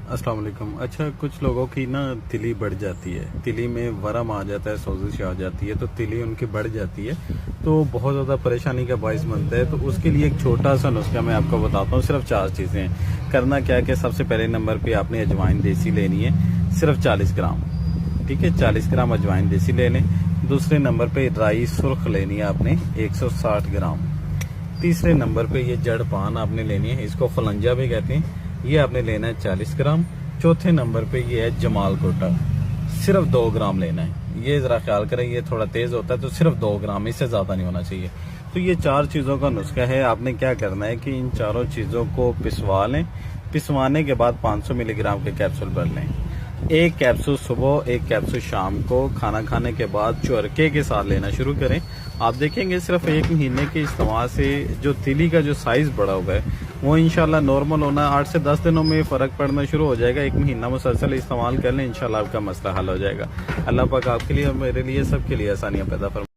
अस्सलाम वालेकुम। अच्छा, कुछ लोगों की ना तिली बढ़ जाती है, तिली में वरम आ जाता है, सोजिश आ जाती है, तो तिली उनकी बढ़ जाती है, तो बहुत ज़्यादा परेशानी का बायस बनता है। तो उसके लिए एक छोटा सा नुस्खा मैं आपको बताता हूँ। सिर्फ 4 चीज़ें हैं। करना क्या है कि सबसे पहले नंबर पे आपने अजवाइन देसी लेनी है, सिर्फ 40 ग्राम। ठीक है, 40 ग्राम अजवाइन देसी ले लें। दूसरे नंबर पे राई सुर्ख लेनी है आपने 160 ग्राम। तीसरे नंबर पे ये जड़ पान आपने लेनी है, इसको फलंजा भी कहते हैं, ये आपने लेना है 40 ग्राम। चौथे नंबर पे ये है जमाल कोटा, सिर्फ 2 ग्राम लेना है। ये जरा ख्याल करें, ये थोड़ा तेज होता है तो सिर्फ 2 ग्राम, इससे ज्यादा नहीं होना चाहिए। तो ये 4 चीजों का नुस्खा है। आपने क्या करना है कि इन चारों चीजों को पिसवा लें। पिसवाने के बाद 500 मिलीग्राम के कैप्सूल भर लें। एक कैप्सूल सुबह, एक कैप्सूल शाम को खाना खाने के बाद चुरके के साथ लेना शुरू करें। आप देखेंगे सिर्फ 1 महीने के इस्तेमाल से जो तिली का जो साइज बढ़ा हुआ है वो इंशाल्लाह नॉर्मल होना 8 से 10 दिनों में फर्क पड़ना शुरू हो जाएगा। 1 महीना मुसलसल इस्तेमाल कर लें, इंशाल्लाह आपका मसला हल हो जाएगा। अल्लाह पाक आपके लिए और मेरे लिए सबके लिए आसानियां पैदा फरमाए।